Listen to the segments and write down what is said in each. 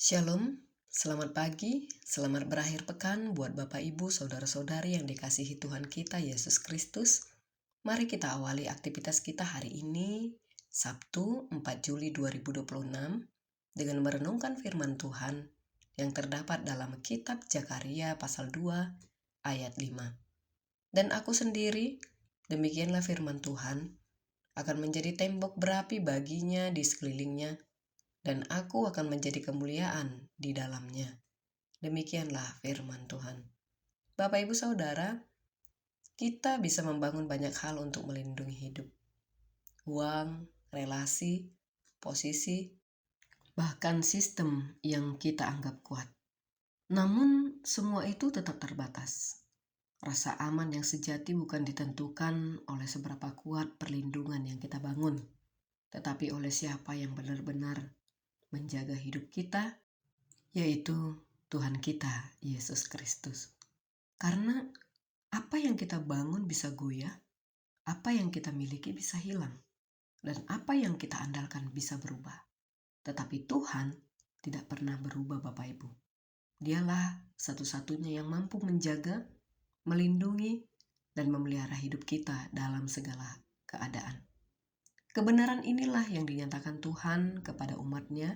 Shalom, selamat pagi, selamat berakhir pekan buat Bapak Ibu, Saudara-saudari yang dikasihi Tuhan kita Yesus Kristus. Mari kita awali aktivitas kita hari ini, Sabtu 4 Juli 2026, dengan merenungkan firman Tuhan yang terdapat dalam kitab Zakaria pasal 2 ayat 5. Dan aku sendiri, demikianlah firman Tuhan, akan menjadi tembok berapi baginya di sekelilingnya, dan aku akan menjadi kemuliaan di dalamnya. Demikianlah firman Tuhan. Bapak Ibu Saudara, kita bisa membangun banyak hal untuk melindungi hidup. Uang, relasi, posisi, bahkan sistem yang kita anggap kuat. Namun semua itu tetap terbatas. Rasa aman yang sejati bukan ditentukan oleh seberapa kuat perlindungan yang kita bangun, tetapi oleh siapa yang benar-benar menjaga hidup kita, yaitu Tuhan kita, Yesus Kristus. Karena apa yang kita bangun bisa goyah, apa yang kita miliki bisa hilang, dan apa yang kita andalkan bisa berubah. Tetapi Tuhan tidak pernah berubah, Bapak Ibu. Dialah satu-satunya yang mampu menjaga, melindungi, dan memelihara hidup kita dalam segala keadaan. Kebenaran inilah yang dinyatakan Tuhan kepada umat-Nya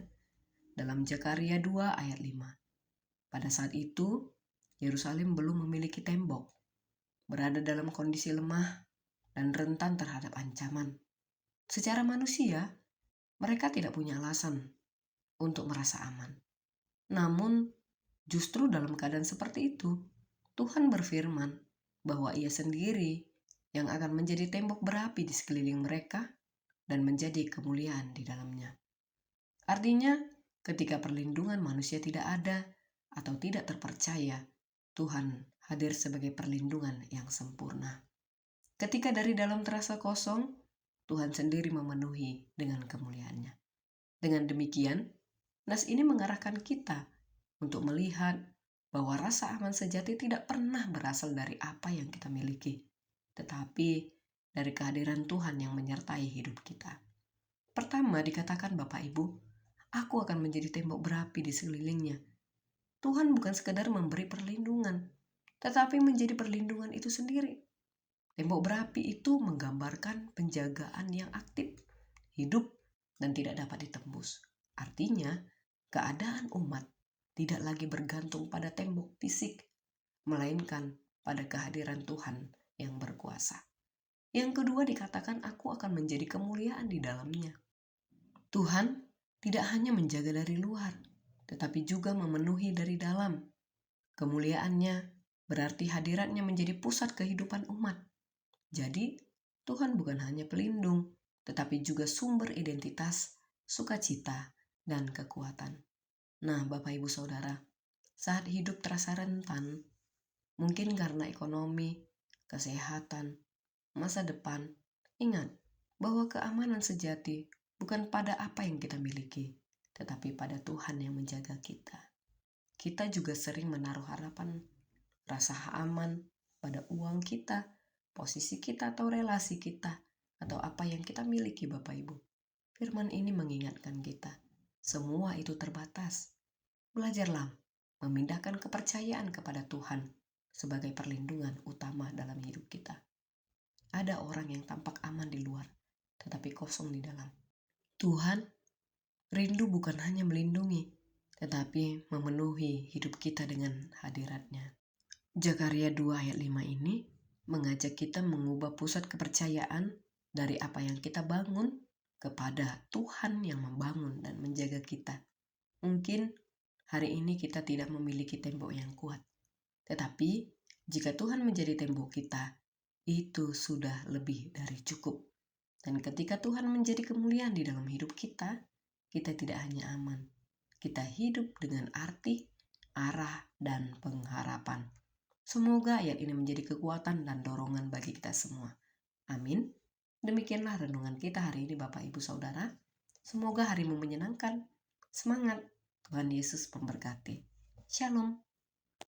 dalam Zakaria 2 ayat 5. Pada saat itu, Yerusalem belum memiliki tembok, berada dalam kondisi lemah dan rentan terhadap ancaman. Secara manusia, mereka tidak punya alasan untuk merasa aman. Namun, justru dalam keadaan seperti itu, Tuhan berfirman bahwa Ia sendiri yang akan menjadi tembok berapi di sekeliling mereka dan menjadi kemuliaan di dalamnya. Artinya, ketika perlindungan manusia tidak ada atau tidak terpercaya, Tuhan hadir sebagai perlindungan yang sempurna. Ketika dari dalam terasa kosong, Tuhan sendiri memenuhi dengan kemuliaan-Nya. Dengan demikian, nas ini mengarahkan kita untuk melihat bahwa rasa aman sejati tidak pernah berasal dari apa yang kita miliki, tetapi dari kehadiran Tuhan yang menyertai hidup kita. Pertama dikatakan Bapak Ibu, aku akan menjadi tembok berapi di sekelilingnya. Tuhan bukan sekadar memberi perlindungan, tetapi menjadi perlindungan itu sendiri. Tembok berapi itu menggambarkan penjagaan yang aktif, hidup, dan tidak dapat ditembus. Artinya, keadaan umat tidak lagi bergantung pada tembok fisik, melainkan pada kehadiran Tuhan yang berkuasa. Yang kedua dikatakan, aku akan menjadi kemuliaan di dalamnya. Tuhan tidak hanya menjaga dari luar, tetapi juga memenuhi dari dalam. Kemuliaan-Nya berarti hadiratnya menjadi pusat kehidupan umat. Jadi, Tuhan bukan hanya pelindung, tetapi juga sumber identitas, sukacita, dan kekuatan. Nah, Bapak Ibu Saudara, saat hidup terasa rentan, mungkin karena ekonomi, kesehatan, masa depan, ingat bahwa keamanan sejati bukan pada apa yang kita miliki, tetapi pada Tuhan yang menjaga kita. Kita juga sering menaruh harapan, rasa aman pada uang kita, posisi kita atau relasi kita, atau apa yang kita miliki Bapak Ibu. Firman ini mengingatkan kita, semua itu terbatas. Belajarlah memindahkan kepercayaan kepada Tuhan sebagai perlindungan utama dalam hidup kita. Ada orang yang tampak aman di luar, tetapi kosong di dalam. Tuhan rindu bukan hanya melindungi, tetapi memenuhi hidup kita dengan hadirat-Nya. Zakaria 2 ayat 5 ini mengajak kita mengubah pusat kepercayaan dari apa yang kita bangun kepada Tuhan yang membangun dan menjaga kita. Mungkin hari ini kita tidak memiliki tembok yang kuat, tetapi jika Tuhan menjadi tembok kita, itu sudah lebih dari cukup. Dan ketika Tuhan menjadi kemuliaan di dalam hidup kita, kita tidak hanya aman, kita hidup dengan arti, arah, dan pengharapan. Semoga ayat ini menjadi kekuatan dan dorongan bagi kita semua. Amin. Demikianlah renungan kita hari ini Bapak Ibu Saudara. Semoga harimu menyenangkan. Semangat. Tuhan Yesus memberkati. Shalom.